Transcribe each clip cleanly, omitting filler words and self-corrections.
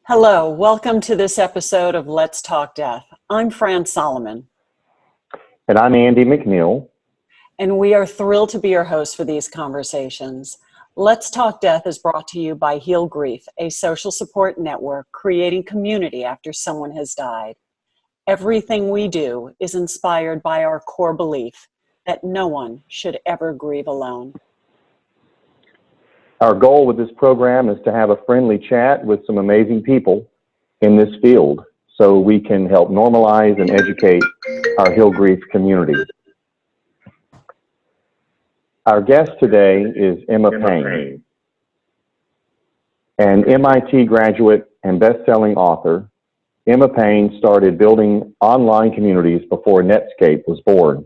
Hello, welcome to this episode of Let's Talk Death. I'm Fran Solomon. And I'm Andy McNeil. And we are thrilled to be your hosts for these conversations. Let's Talk Death is brought to you by Heal Grief, a social support network creating community after someone has died. Everything we do is inspired by our core belief that no one should ever grieve alone. Our goal with this program is to have a friendly chat with some amazing people in this field so we can help normalize and educate our Heal Grief community. Our guest today is Emma Payne, an MIT graduate and best-selling author. Emma Payne started building online communities before Netscape was born.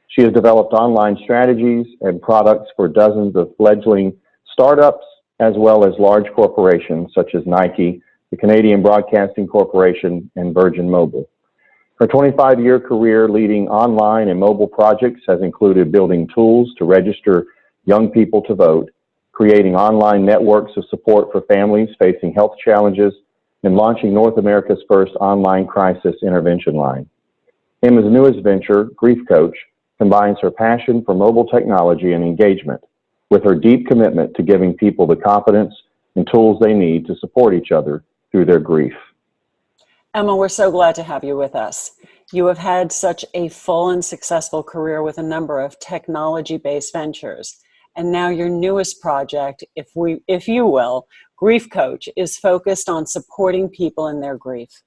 She has developed online strategies and products for dozens of fledgling startups, as well as large corporations such as Nike, the Canadian Broadcasting Corporation, and Virgin Mobile. Her 25-year career leading online and mobile projects has included building tools to register young people to vote, creating online networks of support for families facing health challenges, and launching North America's first online crisis intervention line. Emma's newest venture, GriefCoach, combines her passion for mobile technology and engagement with her deep commitment to giving people the confidence and tools they need to support each other through their grief. Emma, we're so glad to have you with us. You have had such a full and successful career with a number of technology-based ventures. And now your newest project, if you will, GriefCoach, is focused on supporting people in their grief.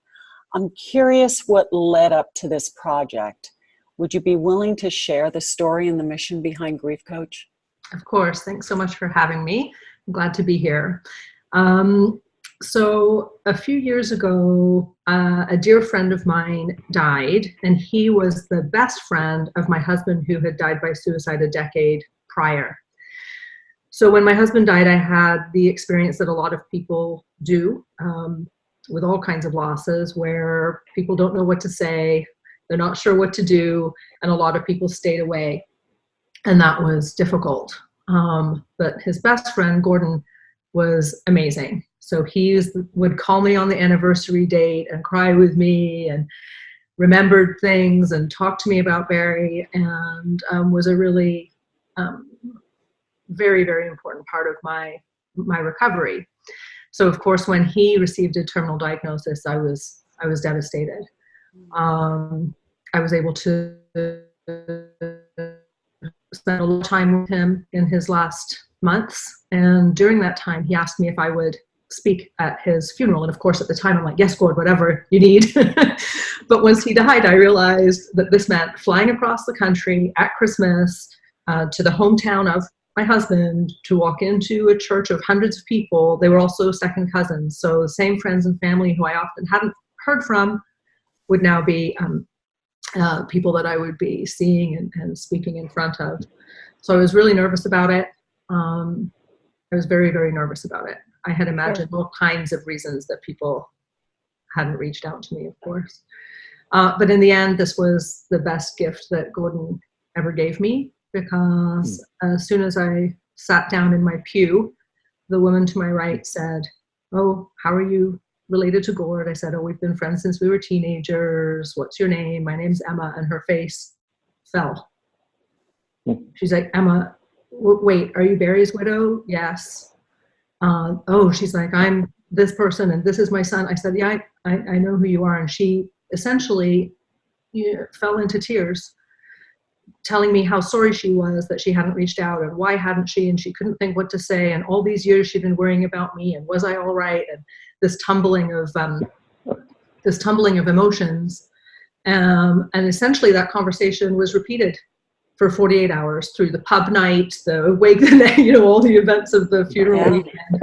I'm curious what led up to this project. Would you be willing to share the story and the mission behind GriefCoach? Of course. Thanks so much for having me. I'm glad to be here. So a few years ago, a dear friend of mine died, and he was the best friend of my husband who had died by suicide a decade prior. So when my husband died, I had the experience that a lot of people do with all kinds of losses, where people don't know what to say, they're not sure what to do, and a lot of people stayed away. And that was difficult. But his best friend, Gordon, was amazing. So he would call me on the anniversary date and cry with me and remembered things and talked to me about Barry, and was a really very, very important part of my recovery. So of course, when he received a terminal diagnosis, I was devastated. I was able to spent a lot of time with him in his last months, and during that time he asked me if I would speak at his funeral, and of course at the time I'm like, yes, Gord, whatever you need. But once he died, I realized that this meant flying across the country at Christmas to the hometown of my husband, to walk into a church of hundreds of people. They were also second cousins, so the same friends and family who I often hadn't heard from would now be people that I would be seeing and speaking in front of. So I was really nervous about it. I was very, very nervous about it. I had imagined all kinds of reasons that people hadn't reached out to me, of course. But in the end, this was the best gift that Gordon ever gave me, because as soon as I sat down in my pew, the woman to my right said, "Oh, how are you related to Gord?" I said, "Oh, we've been friends since we were teenagers. What's your name?" "My name's Emma." And her face fell. She's like, "Emma, wait, are you Barry's widow?" "Yes." "Oh," she's like, "I'm this person and this is my son." I said, "Yeah, I know who you are." And she essentially fell into tears, telling me how sorry she was that she hadn't reached out, and why hadn't she, and she couldn't think what to say, and all these years she'd been worrying about me, and was I all right, and this tumbling of emotions, and essentially that conversation was repeated for 48 hours through the pub night, the wake, all the events of the funeral weekend.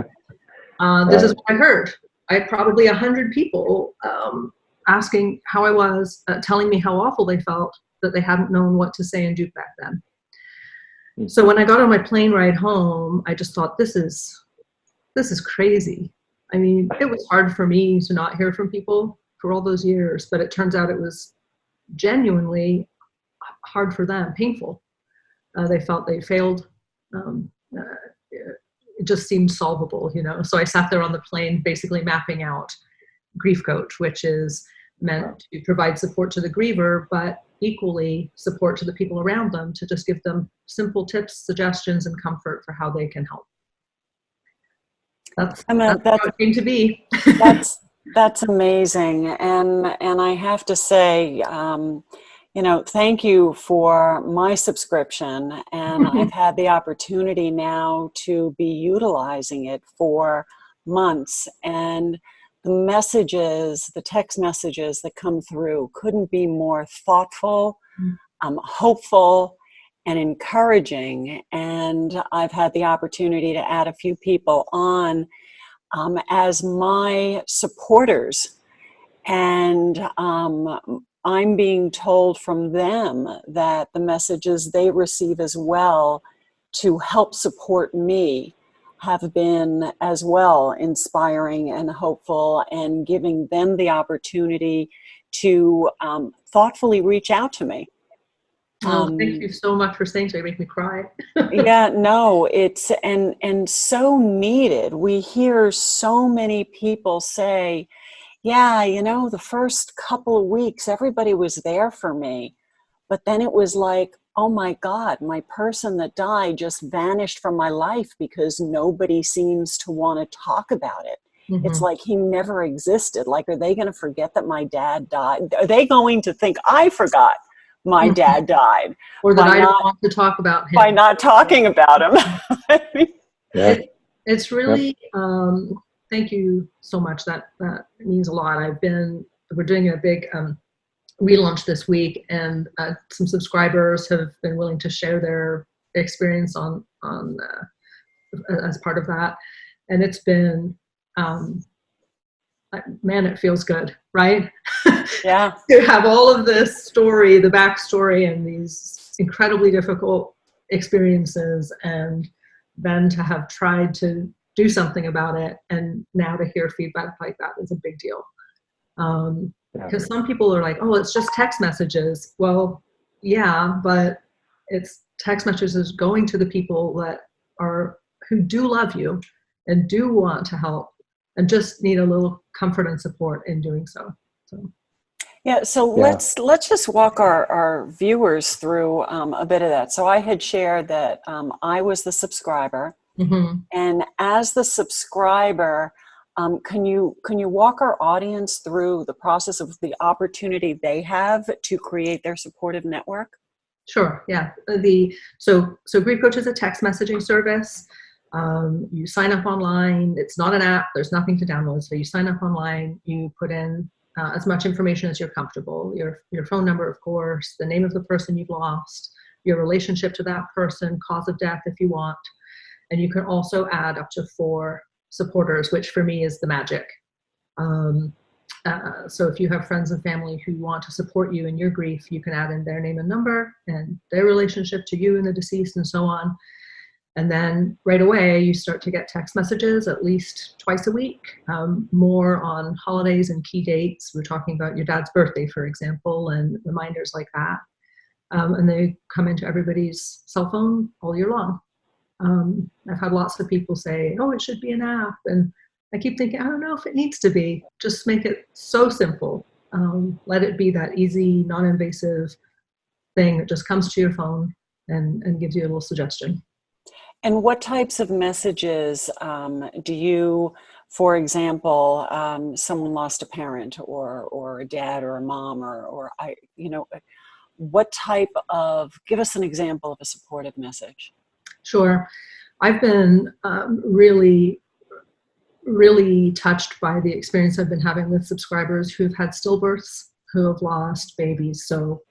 This is what I heard. I had probably 100 people asking how I was, telling me how awful they felt, that they hadn't known what to say and do back then. So when I got on my plane ride home, I just thought, this is crazy. I mean, it was hard for me to not hear from people for all those years, but it turns out it was genuinely hard for them, painful. They felt they failed. It just seemed solvable, So I sat there on the plane basically mapping out GriefCoach, which is meant to provide support to the griever, but equally support to the people around them, to just give them simple tips, suggestions, and comfort for how they can help. That's Emma, how it came to be. that's amazing, and I have to say, thank you for my subscription, and I've had the opportunity now to be utilizing it for months, and the text messages that come through couldn't be more thoughtful, hopeful, and encouraging. And I've had the opportunity to add a few people on as my supporters. And I'm being told from them that the messages they receive as well to help support me have been as well inspiring and hopeful, and giving them the opportunity to thoughtfully reach out to me. Well, thank you so much for saying so. You make me cry. Yeah, no, it's and so needed. We hear so many people say, yeah, the first couple of weeks, everybody was there for me. But then it was like, oh my God, my person that died just vanished from my life because nobody seems to want to talk about it. Mm-hmm. It's like he never existed. Like, are they going to forget that my dad died? Are they going to think I forgot my dad died? Or that I don't want to talk about him. By not talking about him. Yeah. It's really, thank you so much. That means a lot. We're doing a big relaunch this week, and some subscribers have been willing to share their experience on as part of that. And it's been, man, it feels good, right? Yeah. To have all of this story, the backstory, and these incredibly difficult experiences, and then to have tried to do something about it, and now to hear feedback like that is a big deal. Because some people are like, oh, it's just text messages. Well, yeah, but it's text messages going to the people who do love you and do want to help, and just need a little comfort and support in doing so. Let's just walk our viewers through a bit of that. So I had shared that I was the subscriber, and as the subscriber, can you walk our audience through the process of the opportunity they have to create their supportive network? Sure. Yeah. So GriefCoach is a text messaging service. You sign up online. It's not an app. There's nothing to download. So you sign up online. You put in as much information as you're comfortable. Your phone number, of course, the name of the person you've lost, your relationship to that person, cause of death if you want, and you can also add up to 4 supporters, which for me is the magic. So if you have friends and family who want to support you in your grief, you can add in their name and number and their relationship to you and the deceased, and so on. And then right away, you start to get text messages at least twice a week, more on holidays and key dates. We're talking about your dad's birthday, for example, and reminders like that. And they come into everybody's cell phone all year long. I've had lots of people say, oh, it should be an app. And I keep thinking, I don't know if it needs to be. Just make it so simple. Let it be that easy, non-invasive thing that just comes to your phone and gives you a little suggestion. And what types of messages do you, for example, someone lost a parent or a dad or a mom what type of, give us an example of a supportive message. Sure. I've been really, really touched by the experience I've been having with subscribers who've had stillbirths, who have lost babies. So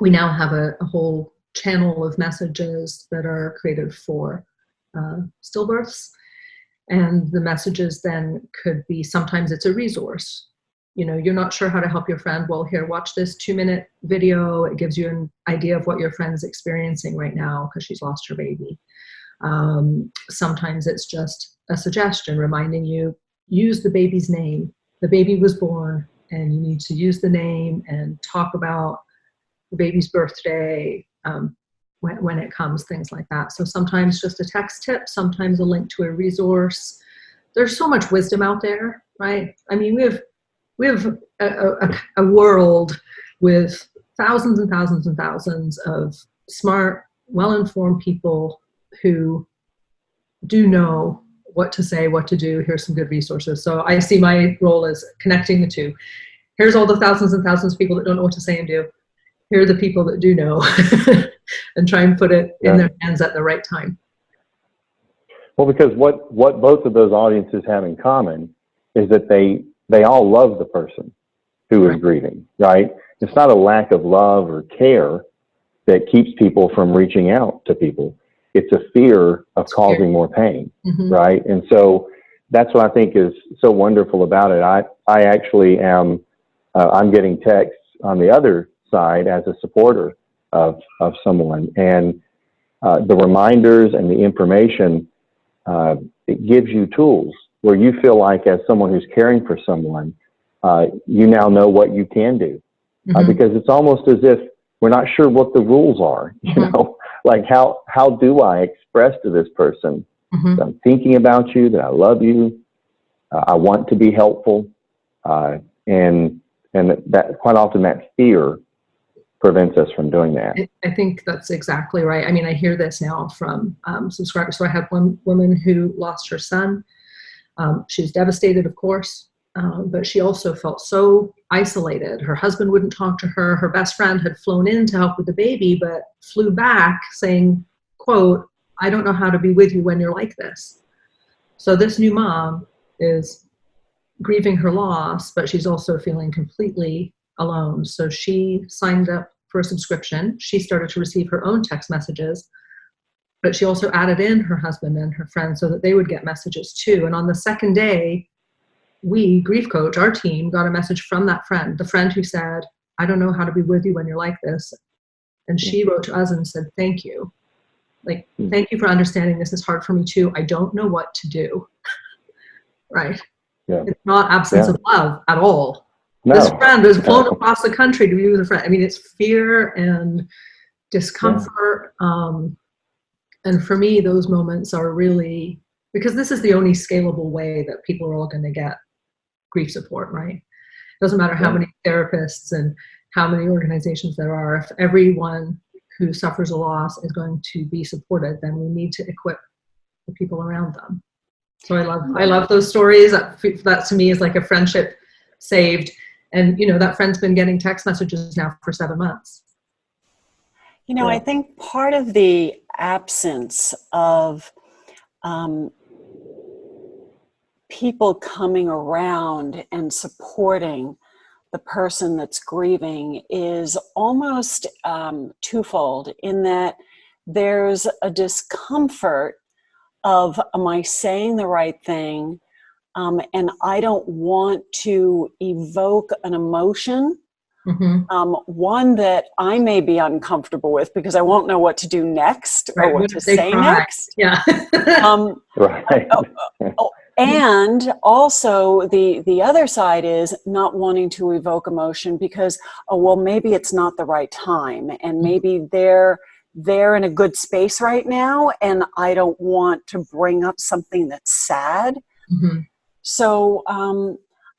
we now have a whole channel of messages that are created for stillbirths. And the messages then could be, sometimes it's a resource. You're not sure how to help your friend. Well, here, watch this 2-minute video. It gives you an idea of what your friend's experiencing right now because she's lost her baby. Sometimes it's just a suggestion reminding you, use the baby's name. The baby was born, and you need to use the name and talk about the baby's birthday when it comes, things like that. So sometimes just a text tip, sometimes a link to a resource. There's so much wisdom out there right? I mean, we have a world with thousands and thousands and thousands of smart, well-informed people who do know what to say, what to do. Here's some good resources. So I see my role as connecting the two. Here's all the thousands and thousands of people that don't know what to say and do. Here are the people that do know and try and put it in their hands at the right time. Well, because what both of those audiences have in common is that they all love the person who is grieving, right? It's not a lack of love or care that keeps people from reaching out to people. It's a fear of causing more pain, right? And so that's what I think is so wonderful about it. I actually am, I'm getting texts on the other side as a supporter of someone. And the reminders and the information, it gives you tools where you feel like as someone who's caring for someone, you now know what you can do. Because it's almost as if we're not sure what the rules are, you know, like how do I express to this person that I'm thinking about you, that I love you, I want to be helpful, and that quite often that fear prevents us from doing that. I think that's exactly right. I mean, I hear this now from subscribers. So I had one woman who lost her son. She was devastated, of course, but she also felt so isolated. Her husband wouldn't talk to her. Her best friend had flown in to help with the baby, but flew back saying, quote, "I don't know how to be with you when you're like this." So this new mom is grieving her loss, but she's also feeling completely alone. So she signed up for a subscription. She started to receive her own text messages, but she also added in her husband and her friends so that they would get messages too. And on the second day, we, GriefCoach, our team, got a message from that friend, the friend who said, "I don't know how to be with you when you're like this." And she wrote to us and said, "Thank you. Like, thank you for understanding this is hard for me too. I don't know what to do." Right? Yeah. It's not absence of love at all. No. This friend has flown across the country to be with a friend. I mean, it's fear and discomfort. And for me, those moments are really, because this is the only scalable way that people are all going to get grief support, right? It doesn't matter how many therapists and how many organizations there are. If everyone who suffers a loss is going to be supported, then we need to equip the people around them. So I love those stories. That to me is like a friendship saved. And, you know, that friend's been getting text messages now for 7 months. You know, I think part of the absence of people coming around and supporting the person that's grieving is almost twofold, in that there's a discomfort of, am I saying the right thing? And I don't want to evoke an emotion, one that I may be uncomfortable with because I won't know what to do next or what to say next. Yeah. Right. And also the other side is not wanting to evoke emotion because, oh, well, maybe it's not the right time, and maybe they're in a good space right now, and I don't want to bring up something that's sad. So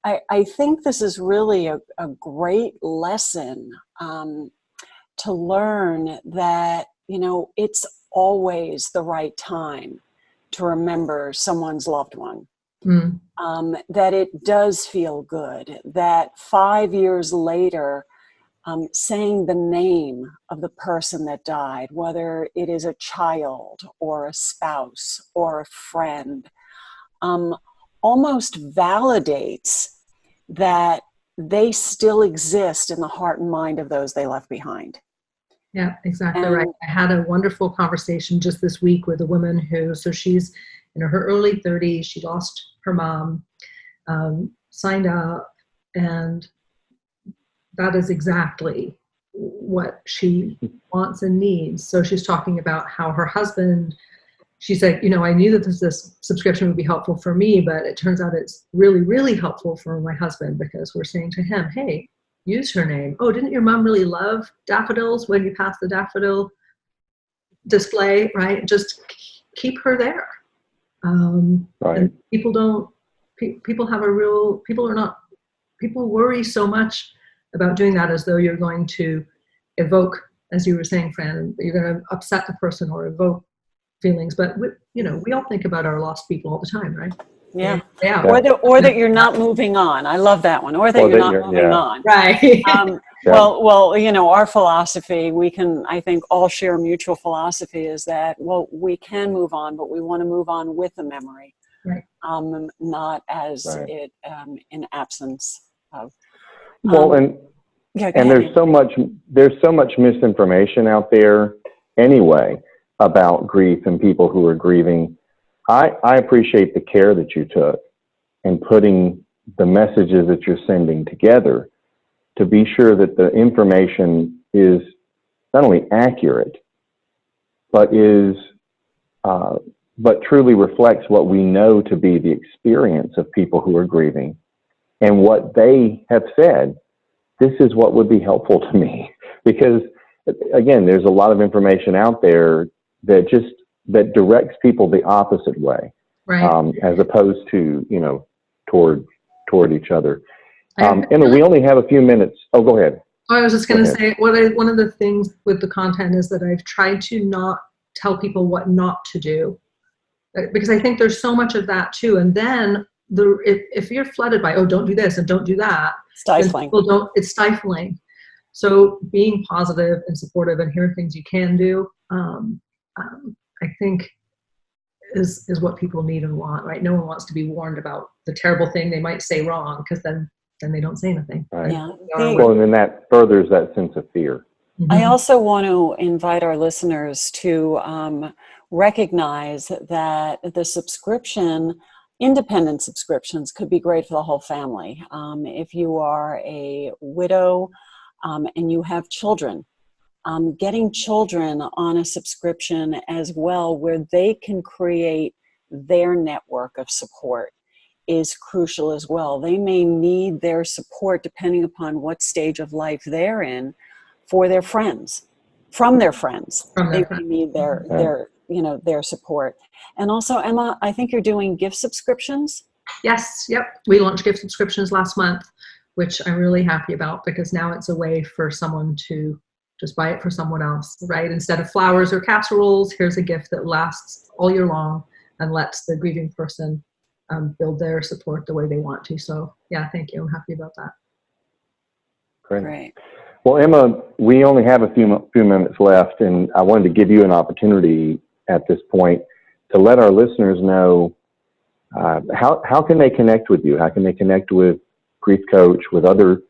I think this is really a great lesson to learn that, you know, it's always the right time to remember someone's loved one. That it does feel good, that 5 years later, saying the name of the person that died, whether it is a child or a spouse or a friend, almost validates that they still exist in the heart and mind of those they left behind. Yeah, exactly right. I had a wonderful conversation just this week with a woman who, so she's in her early 30s, she lost her mom, signed up, and that is exactly what she wants and needs. So she's talking about how her husband, she said, you know, I knew that this subscription would be helpful for me, but it turns out it's really, really helpful for my husband, because we're saying to him, hey, use her name. Oh, didn't your mom really love daffodils when you passed the daffodil display, right? Just keep her there. Right. And people don't people worry so much about doing that, as though you're going to evoke, as you were saying, Fran, you're going to upset the person or evoke feelings. But we all think about our lost people all the time, right? Yeah. Yeah. Or that you're not moving on. I love that one. Or that you're not moving on. Right. Well, our philosophy, I think all share mutual philosophy, is that, well, we can move on, but we want to move on with the memory, right. Not as it in absence of. And there's so much misinformation out there anyway about grief and people who are grieving. I appreciate the care that you took in putting the messages that you're sending together to be sure that the information is not only accurate, but truly reflects what we know to be the experience of people who are grieving and what they have said. This is what would be helpful to me, because again, there's a lot of information out there that directs people the opposite way, right. As opposed to, toward each other. Emma, we only have a few minutes. Oh, go ahead. I was just going to say, one of the things with the content is that I've tried to not tell people what not to do, because I think there's so much of that too. And then if you're flooded by, oh, don't do this and don't do that, stifling. It's stifling. So being positive and supportive and hearing things you can do, I think is what people need and want, right? No one wants to be warned about the terrible thing they might say wrong, because then they don't say anything. Right. Yeah. Well, and then that furthers that sense of fear. Mm-hmm. I also want to invite our listeners to recognize that independent subscriptions could be great for the whole family. If you are a widow and you have children, getting children on a subscription as well, where they can create their network of support, is crucial as well. They may need their support depending upon what stage of life they're in, from their friends. They may need their support. And also, Emma, I think you're doing gift subscriptions. Yes. Yep. We launched gift subscriptions last month, which I'm really happy about, because now it's a way for someone to just buy it for someone else, right? Instead of flowers or casseroles, here's a gift that lasts all year long and lets the grieving person build their support the way they want to. So yeah, thank you. I'm happy about that. Great. Well, Emma, we only have a few minutes left, and I wanted to give you an opportunity at this point to let our listeners know how can they connect with you? How can they connect with GriefCoach, with other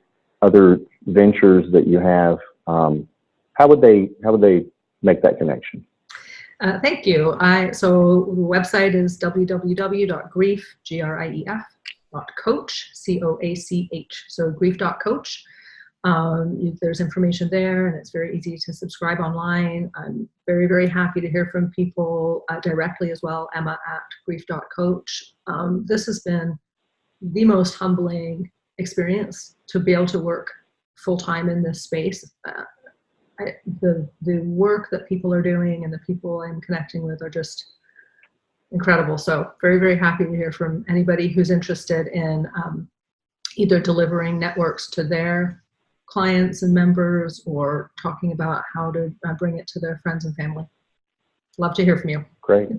ventures that you have? How would they make that connection? Thank you. So the website is www.grief.coach, COACH. So Grief.Coach. There's information there, and it's very easy to subscribe online. I'm very, very happy to hear from people directly as well. Emma at Grief.Coach. This has been the most humbling experience to be able to work full-time in this space. The work that people are doing and the people I'm connecting with are just incredible. So very, very happy to hear from anybody who's interested in either delivering networks to their clients and members, or talking about how to bring it to their friends and family. Love to hear from you. Great.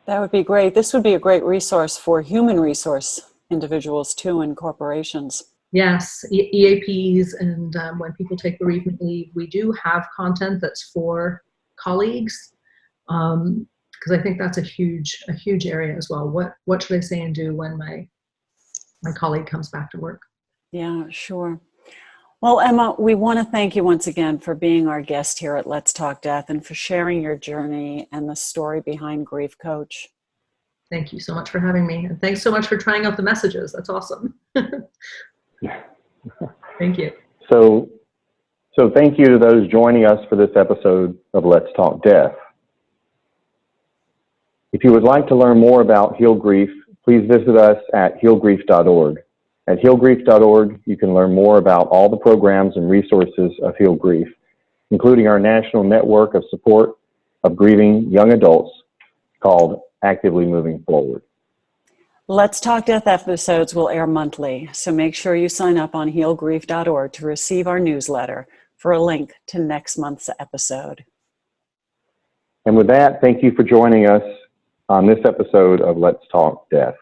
That would be great. This would be a great resource for human resource individuals too, and corporations. Yes, EAPs, and when people take bereavement leave, we do have content that's for colleagues, because I think that's a huge area as well. What should I say and do when my colleague comes back to work? Yeah, sure. Well, Emma, we want to thank you once again for being our guest here at Let's Talk Death, and for sharing your journey and the story behind GriefCoach. Thank you so much for having me, and thanks so much for trying out the messages. That's awesome. Thank you. So thank you to those joining us for this episode of Let's Talk Death. If you would like to learn more about Heal Grief, please visit us at healgrief.org. At healgrief.org, you can learn more about all the programs and resources of Heal Grief, including our national network of support of grieving young adults called Actively Moving Forward. Let's Talk Death episodes will air monthly, so make sure you sign up on healgrief.org to receive our newsletter for a link to next month's episode. And with that, thank you for joining us on this episode of Let's Talk Death.